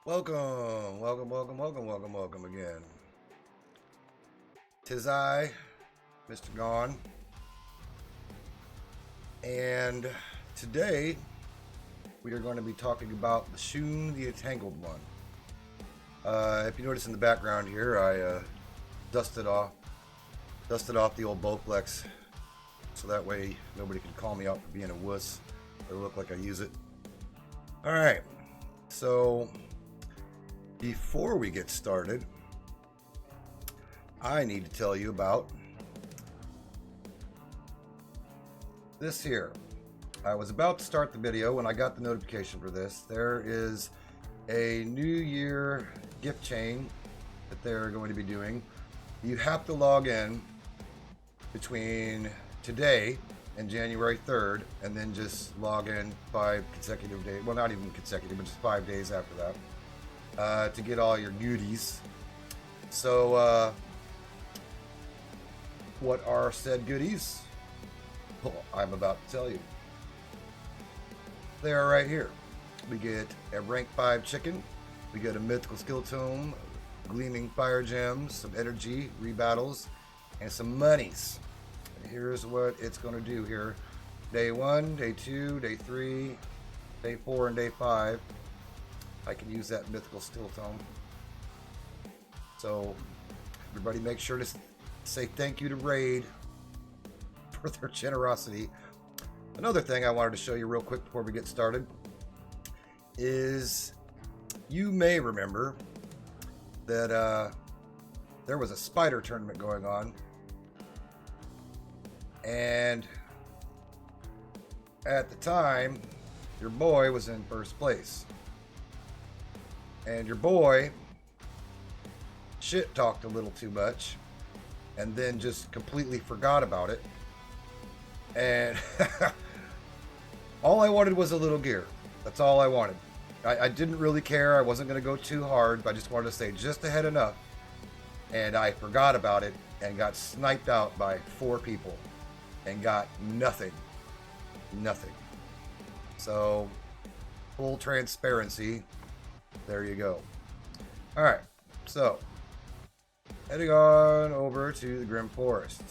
Welcome again. Tis I, Mr.Gone, and today we are going to be talking about Leshun the Entangled One. If you notice in the background here, I dusted off the old Bowflex, so that way nobody can call me out for being a wuss or look like I use it. All right, so before we get started, I need to tell you about this here. I was about to start the video when I got the notification for this. There is a New Year gift chain that they're going to be doing. You have to log in between today and January 3rd, and then just log in 5 consecutive days. Well, not even consecutive, but just 5 days after that, to get all your goodies. So, what are said goodies? Well, I'm about to tell you. They are right here. We get a rank 5 chicken. We get a mythical skill tome, gleaming fire gems, some energy, rebattles, and some monies. And here's what it's going to do here. Day 1, Day 2, Day 3, Day 4, and Day 5. I can use that mythical skill tome. So, everybody make sure to say thank you to Raid for their generosity. Another thing I wanted to show you real quick before we get started is you may remember that there was a spider tournament going on, and at the time your boy was in first place, and your boy shit talked a little too much and then just completely forgot about it. And all I wanted was a little gear. That's all I wanted. I didn't really care. I wasn't going to go too hard, but I just wanted to stay just ahead enough. And I forgot about it and got sniped out by 4 people and got nothing. Nothing. So, full transparency. There you go. Alright, so heading on over to the Grim Forest.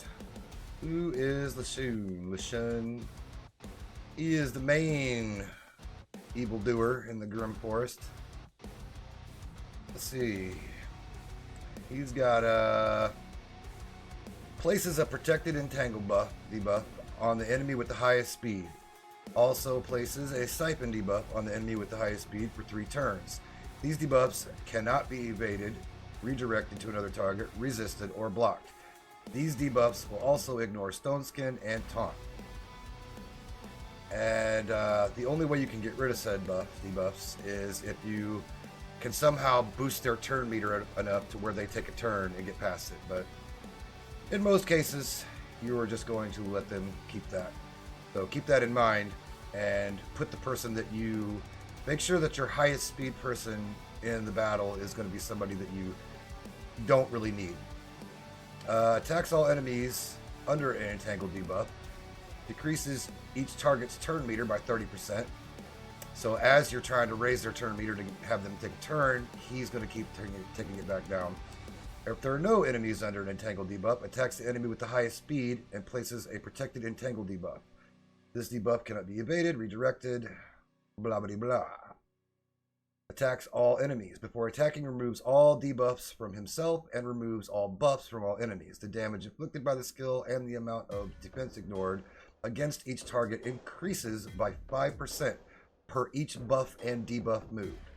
Who is Leshun? Leshun. He is the main evildoer in the Grim Forest. Let's see. He's got places a protected entangle debuff on the enemy with the highest speed. Also places a siphon debuff on the enemy with the highest speed for 3 turns. These debuffs cannot be evaded, redirected to another target, resisted, or blocked. These debuffs will also ignore Stone Skin and Taunt. And the only way you can get rid of said debuffs is if you can somehow boost their turn meter enough to where they take a turn and get past it. But in most cases, you are just going to let them keep that. So keep that in mind and put the person that you... Make sure that your highest speed person in the battle is going to be somebody that you don't really need. Attacks all enemies under an entangle debuff. Decreases each target's turn meter by 30%. So as you're trying to raise their turn meter to have them take a turn, he's going to keep taking it back down. If there are no enemies under an entangle debuff, attacks the enemy with the highest speed and places a protected entangle debuff. This debuff cannot be evaded, redirected, blah blah blah. Attacks all enemies. Before attacking, removes all debuffs from himself and removes all buffs from all enemies. The damage inflicted by the skill and the amount of defense ignored against each target increases by 5% per each buff and debuff moved,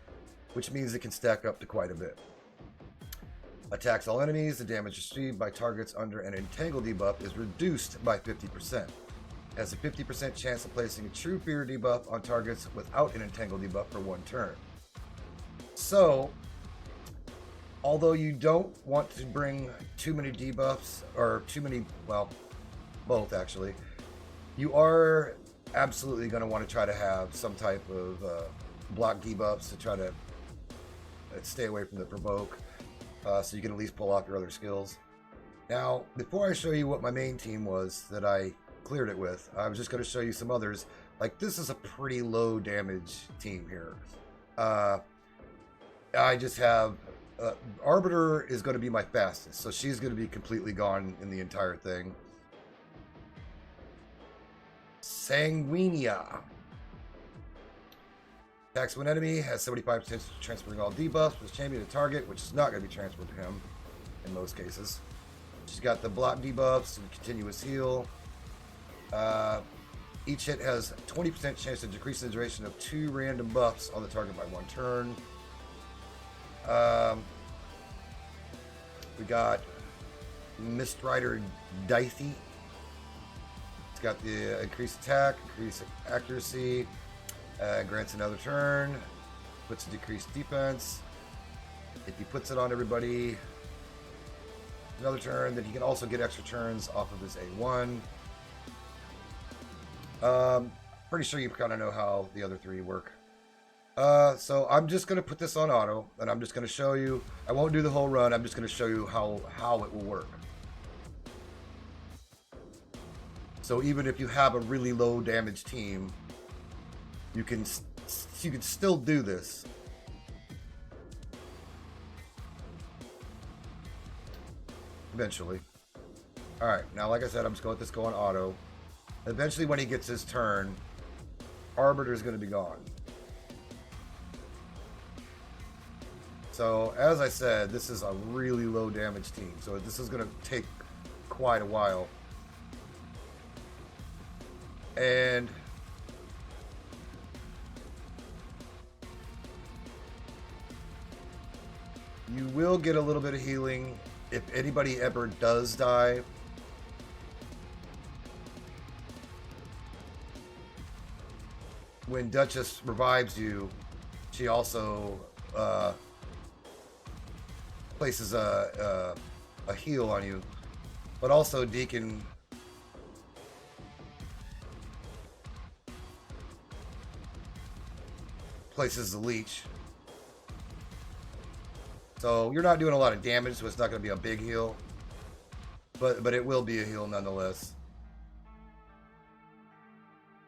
which means it can stack up to quite a bit. Attacks all enemies. The damage received by targets under an entangle debuff is reduced by 50%. Has a 50% chance of placing a true fear debuff on targets without an entangle debuff for 1 turn. So, although you don't want to bring too many debuffs, or too many, well, both actually, you are absolutely going to want to try to have some type of block debuffs to try to stay away from the provoke, so you can at least pull off your other skills. Now, before I show you what my main team was that I cleared it with, I was just going to show you some others. Like, this is a pretty low damage team here. I just have Arbiter is going to be my fastest, so she's going to be completely gone in the entire thing. Sanguinia. Attacks one enemy, has 75% transferring all debuffs with champion to target, which is not going to be transferred to him in most cases. She's got the block debuffs and continuous heal. Each hit has 20% chance to decrease the duration of 2 random buffs on the target by 1 turn. We got Mist Rider Dicey. It's got the increased attack, increased accuracy, grants another turn, puts a decreased defense. If he puts it on everybody another turn, then he can also get extra turns off of his A1. Pretty sure you kind of know how the other 3 work. So I'm just going to put this on auto, and I'm just going to show you. I won't do the whole run. I'm just going to show you how it will work. So even if you have a really low damage team, you can still do this. Eventually. All right. Now, like I said, I'm just going to let this go on auto. Eventually, when he gets his turn, Arbiter is going to be gone. So, as I said, this is a really low damage team. So this is going to take quite a while. And you will get a little bit of healing if anybody ever does die. When Duchess revives you, she also places a heal on you, but also Deacon places the leech. So you're not doing a lot of damage, so it's not going to be a big heal, but it will be a heal nonetheless.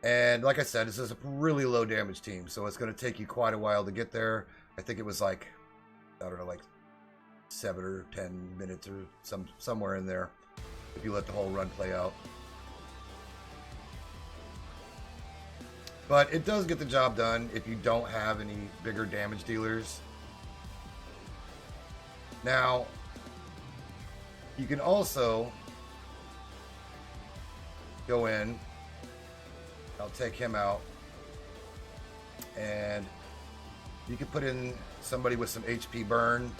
And like I said, this is a really low damage team, so it's going to take you quite a while to get there. I think it was like, I don't know, like 7 or 10 minutes or somewhere in there, if you let the whole run play out. But it does get the job done if you don't have any bigger damage dealers. Now, you can also go in. I'll take him out, and you can put in somebody with some HP burn.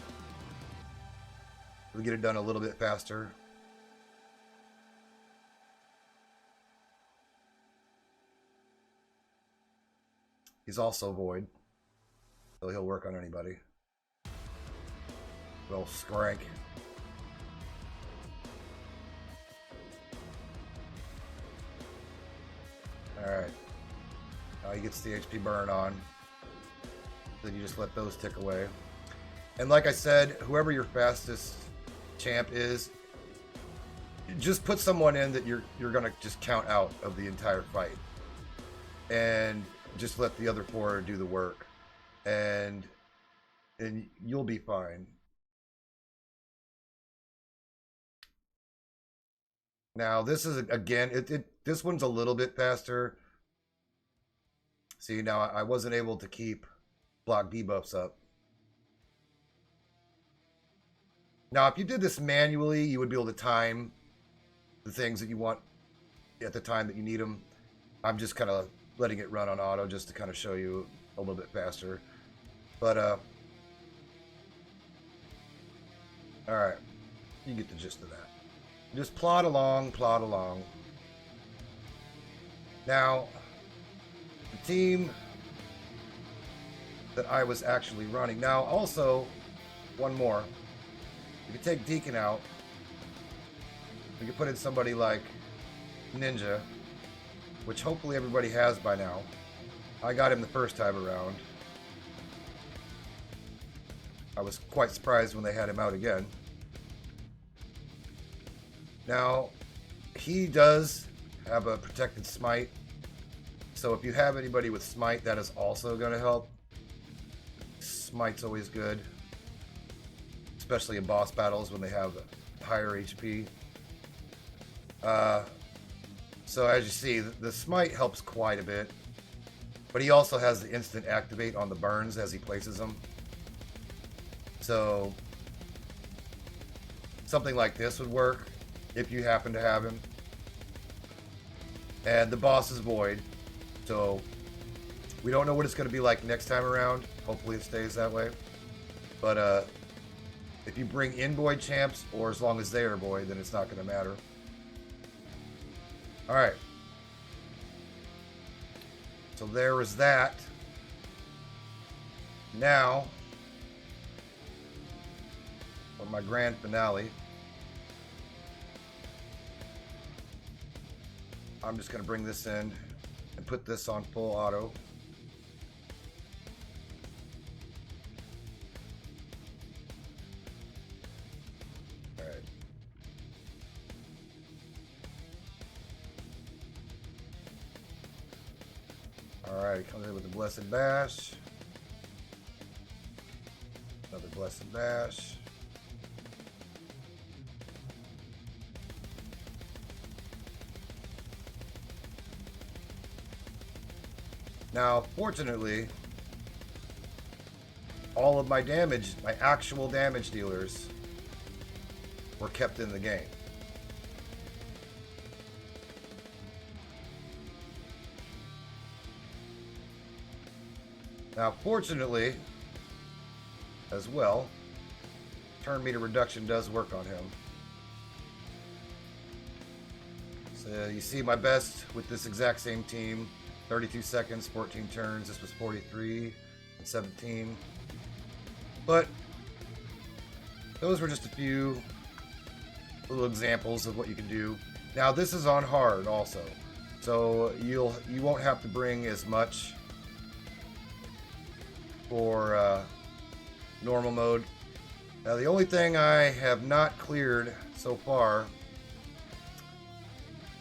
We'll get it done a little bit faster. He's also void, so he'll work on anybody. Little skrank. Alright. Now he gets the HP burn on. Then you just let those tick away. And like I said, whoever your fastest champ is, just put someone in that you're gonna just count out of the entire fight. And just let the other 4 do the work. And you'll be fine. Now this is, again, this one's a little bit faster. See, now I wasn't able to keep block debuffs up. Now if you did this manually, you would be able to time the things that you want at the time that you need them. I'm just kind of letting it run on auto just to kind of show you a little bit faster. But alright, you get the gist of that. Just plod along, plod along. Now, the team that I was actually running. Now, also, one more. You can take Deacon out. We can put in somebody like Ninja, which hopefully everybody has by now. I got him the first time around. I was quite surprised when they had him out again. Now, he does have a protected smite, so if you have anybody with smite, that is also going to help Smite's always good, especially in boss battles when they have higher HP. So as you see, the Smite helps quite a bit, but he also has the instant activate on the burns as he places them. So something like this would work if you happen to have him. And the boss is Void, so we don't know what it's going to be like next time around. Hopefully it stays that way. But if you bring in Void champs, or as long as they are Void, then it's not going to matter. Alright. So there was that. Now, for my grand finale, I'm just going to bring this in and put this on full auto. Alright. Alright, comes in with the Blessed Bash. Another Blessed Bash. Now, fortunately, all of my damage, my actual damage dealers, were kept in the game. Now, fortunately, as well, turn meter reduction does work on him. So you see my best with this exact same team. 32 seconds, 14 turns. This was 43 and 17. But those were just a few little examples of what you can do. Now this is on hard also, so you won't have to bring as much for normal mode. Now the only thing I have not cleared so far,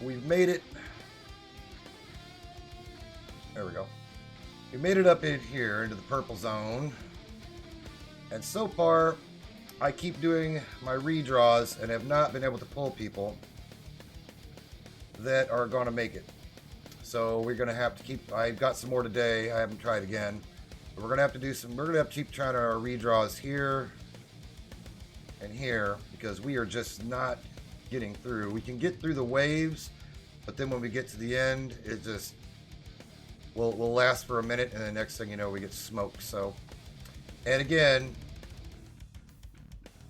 we've made it. There we go. We made it up in here into the purple zone. And so far, I keep doing my redraws and have not been able to pull people that are going to make it. So we're going to have to keep, I've got some more today. I haven't tried again. But we're going to have to do some, we're going to have to keep trying our redraws here and here because we are just not getting through. We can get through the waves, but then when we get to the end, it just, we'll last for a minute, and the next thing you know, we get smoked. So, and again,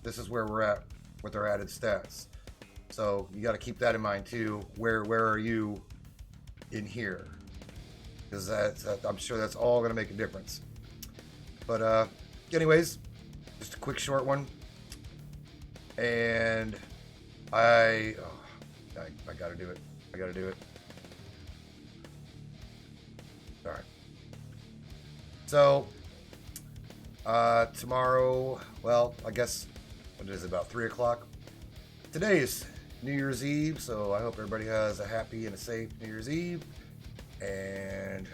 this is where we're at with our added stats. So you got to keep that in mind too. Where are you in here? Because I'm sure that's all going to make a difference. But anyways, just a quick short one. And I got to do it. I got to do it. All right. So tomorrow, well, I guess what is it, about 3 o'clock? Today is New Year's Eve, so I hope everybody has a happy and a safe New Year's Eve. And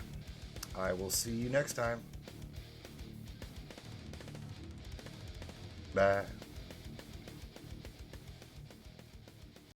I will see you next time. Bye.